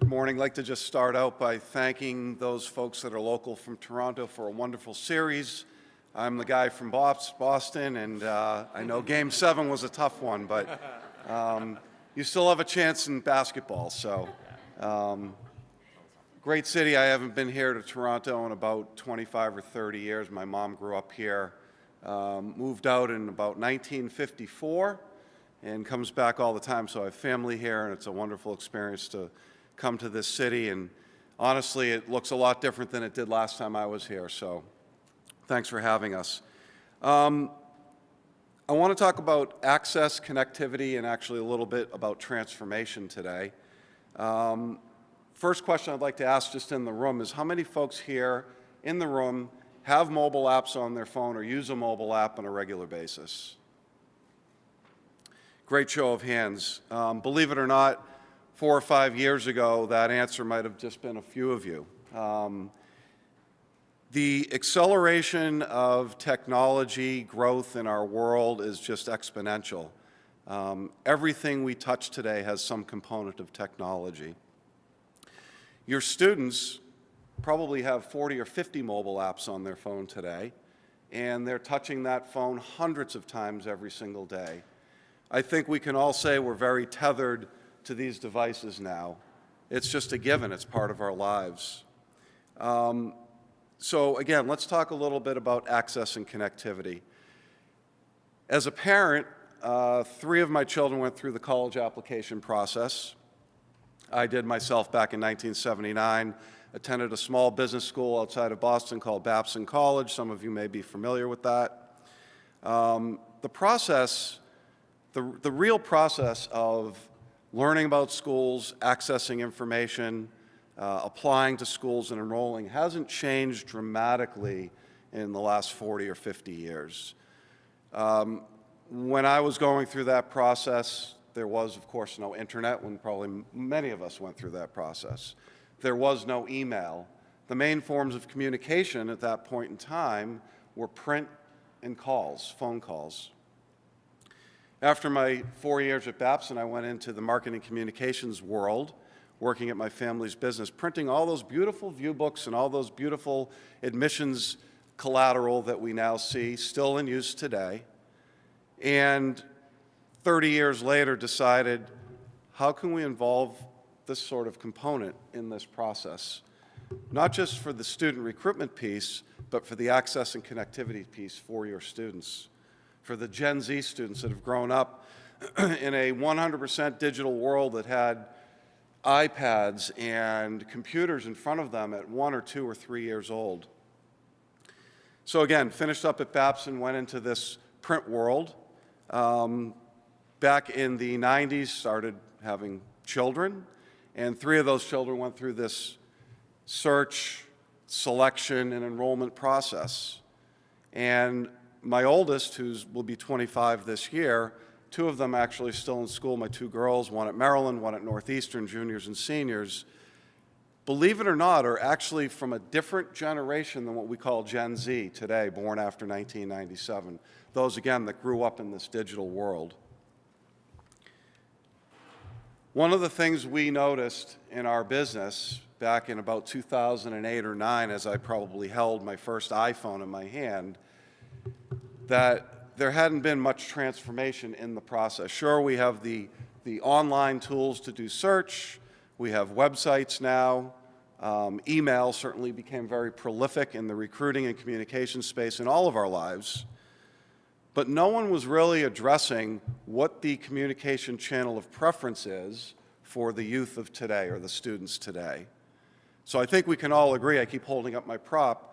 Good morning. I'd like to just start out by thanking those folks that are local from Toronto for a wonderful series. I'm the guy from Boston, and I know Game 7 was a tough one, but you still have a chance in basketball. So, great city. I haven't been here to Toronto in about 25 or 30 years. My mom grew up here, moved out in about 1954, and comes back all the time. So I have family here, and it's a wonderful experience to come to this city. And honestly, it looks a lot different than it did last time I was here. So thanks for having us. I want to talk about access, connectivity, and actually a little bit about transformation today. First question I'd like to ask just in the room is how many folks here in the room have mobile apps on their phone or use a mobile app on a regular basis? Great show of hands. Believe it or not, 4 or 5 years ago, that answer might have just been a few of you. The acceleration of technology growth in our world is just exponential. Everything we touch today has some component of technology. Your students probably have 40 or 50 mobile apps on their phone today, and they're touching that phone hundreds of times every single day. I think we can all say we're very tethered to these devices now. It's just a given. It's part of our lives. So again, let's talk a little bit about access and connectivity. As a parent, 3 of my children went through the college application process. I did myself back in 1979, attended a small business school outside of Boston called Babson College. Some of you may be familiar with that. The real process of learning about schools, accessing information, applying to schools and enrolling hasn't changed dramatically in the last 40 or 50 years. When I was going through that process, there was, of course, no internet, when probably many of us went through that process. There was no email. The main forms of communication at that point in time were print and calls, phone calls. After my 4 years at Babson, I went into the marketing communications world, working at my family's business, printing all those beautiful view books and all those beautiful admissions collateral that we now see, still in use today. And 30 years later, decided, how can we involve this sort of component in this process? Not just for the student recruitment piece, but for the access and connectivity piece for your students. For the Gen Z students that have grown up in a 100% digital world that had iPads and computers in front of them at 1 or 2 or 3 years old. So again, finished up at Babson, went into this print world. Back in the 90s, started having children, and 3 of those children went through this search, selection, and enrollment process. And my oldest, who will be 25 this year, 2 of them actually still in school, my 2 girls, one at Maryland, one at Northeastern, juniors and seniors, believe it or not, are actually from a different generation than what we call Gen Z today, born after 1997. Those, again, that grew up in this digital world. One of the things we noticed in our business back in about 2008 or 9, as I probably held my first iPhone in my hand, that there hadn't been much transformation in the process. Sure, we have the online tools to do search. We have websites now. Email certainly became very prolific in the recruiting and communication space in all of our lives. But no one was really addressing what the communication channel of preference is for the youth of today or the students today. So I think we can all agree, I keep holding up my prop,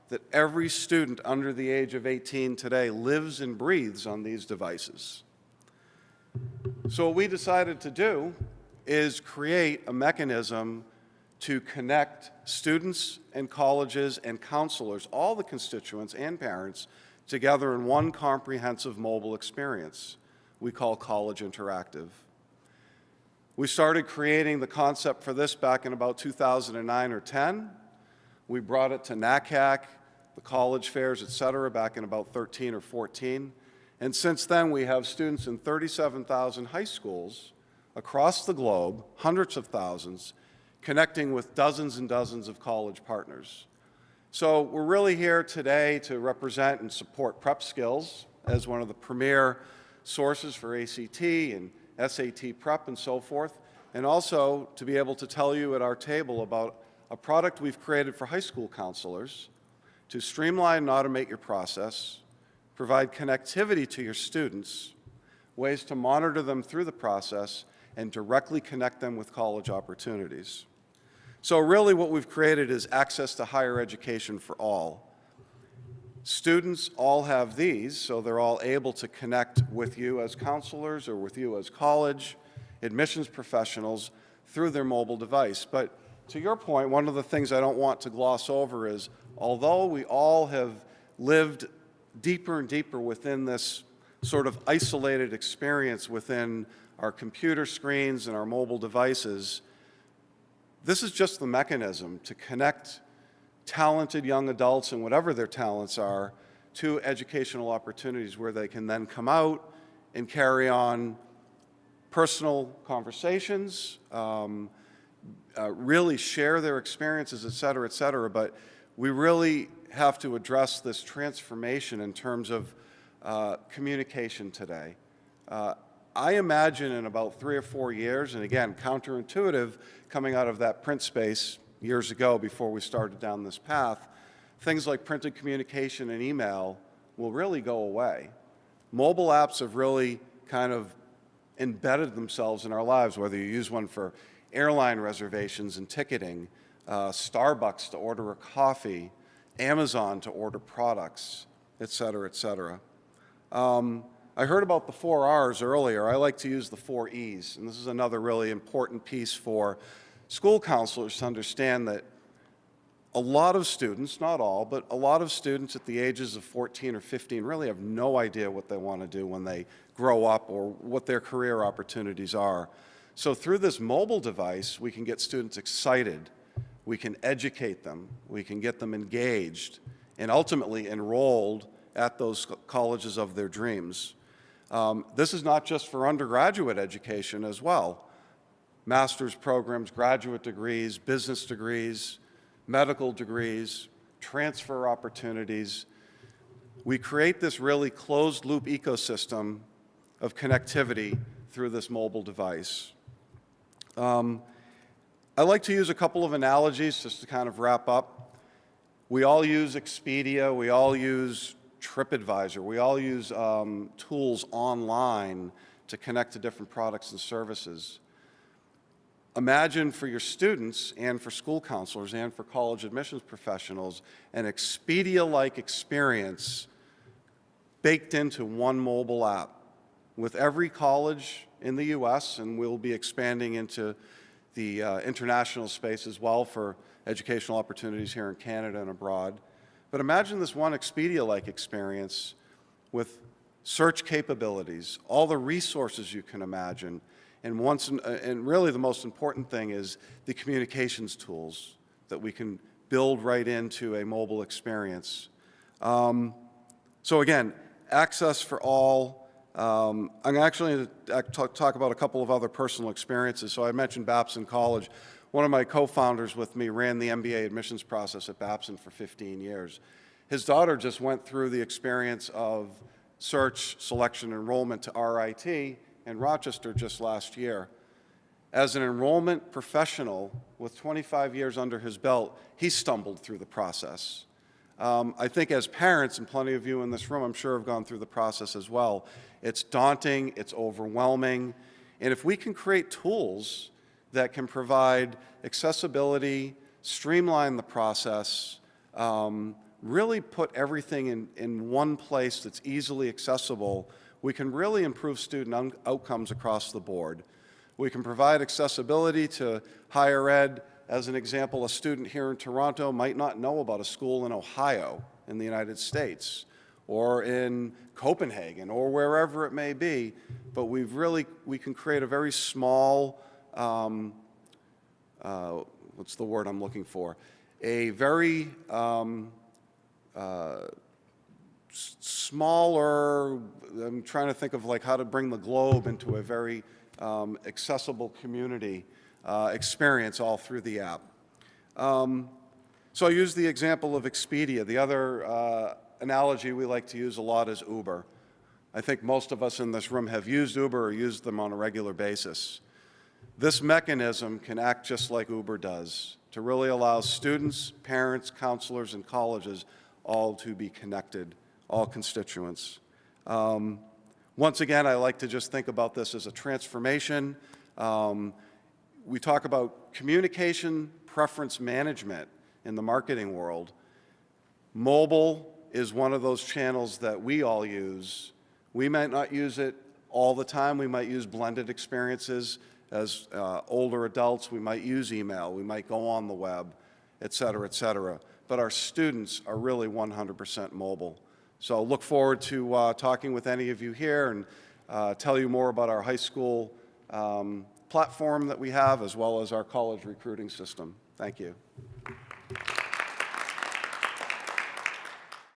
that every student under the age of 18 today lives and breathes on these devices. So what we decided to do is create a mechanism to connect students and colleges and counselors, all the constituents and parents, together in one comprehensive mobile experience we call College Interactive. We started creating the concept for this back in about 2009 or 10. We brought it to NACAC, the college fairs, et cetera, back in about 13 or 14. And since then, we have students in 37,000 high schools across the globe, hundreds of thousands, connecting with dozens and dozens of college partners. So we're really here today to represent and support Prep Skills as one of the premier sources for ACT and SAT prep and so forth, and also to be able to tell you at our table about a product we've created for high school counselors to streamline and automate your process, provide connectivity to your students, ways to monitor them through the process, and directly connect them with college opportunities. So really what we've created is access to higher education for all. Students all have these, so they're all able to connect with you as counselors or with you as college, admissions professionals through their mobile device. But to your point, one of the things I don't want to gloss over is, although we all have lived deeper and deeper within this sort of isolated experience within our computer screens and our mobile devices, this is just the mechanism to connect talented young adults and whatever their talents are to educational opportunities where they can then come out and carry on personal conversations, really share their experiences, et cetera, but we really have to address this transformation in terms of communication today. I imagine in about 3 or 4 years, and again, counterintuitive coming out of that print space years ago before we started down this path, things like printed communication and email will really go away. Mobile apps have really kind of embedded themselves in our lives, whether you use one for airline reservations and ticketing, Starbucks to order a coffee, Amazon to order products, et cetera, et cetera. I heard about the 4 R's earlier. I like to use the 4 E's, and this is another really important piece for school counselors to understand that a lot of students, not all, but a lot of students at the ages of 14 or 15 really have no idea what they want to do when they grow up or what their career opportunities are. So through this mobile device, we can get students excited, we can educate them, we can get them engaged, and ultimately enrolled at those colleges of their dreams. This is not just for undergraduate education as well. Master's programs, graduate degrees, business degrees, medical degrees, transfer opportunities. We create this really closed-loop ecosystem of connectivity through this mobile device. I like to use a couple of analogies just to kind of wrap up. We all use Expedia, we all use TripAdvisor, we all use tools online to connect to different products and services. Imagine for your students and for school counselors and for college admissions professionals an Expedia-like experience baked into one mobile app. With every college in the U.S., and we'll be expanding into the international space as well for educational opportunities here in Canada and abroad. But imagine this one Expedia-like experience with search capabilities, all the resources you can imagine, and really the most important thing is the communications tools that we can build right into a mobile experience. So again, access for all. I'm actually going to talk about a couple of other personal experiences. So I mentioned Babson College. One of my co-founders with me ran the MBA admissions process at Babson for 15 years. His daughter just went through the experience of search, selection, enrollment to RIT in Rochester just last year. As an enrollment professional with 25 years under his belt, he stumbled through the process. I think as parents, and plenty of you in this room I'm sure have gone through the process as well, it's daunting, it's overwhelming, and if we can create tools that can provide accessibility, streamline the process, really put everything in one place that's easily accessible, we can really improve student outcomes across the board. We can provide accessibility to higher ed. As an example, a student here in Toronto might not know about a school in Ohio in the United States or in Copenhagen or wherever it may be, but we can create a very small, what's the word I'm looking for? A very smaller, I'm trying to think of like how to bring the globe into a very accessible community experience all through the app. So I use the example of Expedia. The other analogy we like to use a lot is Uber. I think most of us in this room have used Uber or used them on a regular basis. This mechanism can act just like Uber does, to really allow students, parents, counselors, and colleges all to be connected, all constituents. Once again, I like to just think about this as a transformation. We talk about communication preference management in the marketing world. Mobile is one of those channels that we all use. We might not use it all the time. We might use blended experiences. As older adults, we might use email. We might go on the web, et cetera, et cetera. But our students are really 100% mobile. So look forward to talking with any of you here and tell you more about our high school platform that we have, as well as our college recruiting system. Thank you.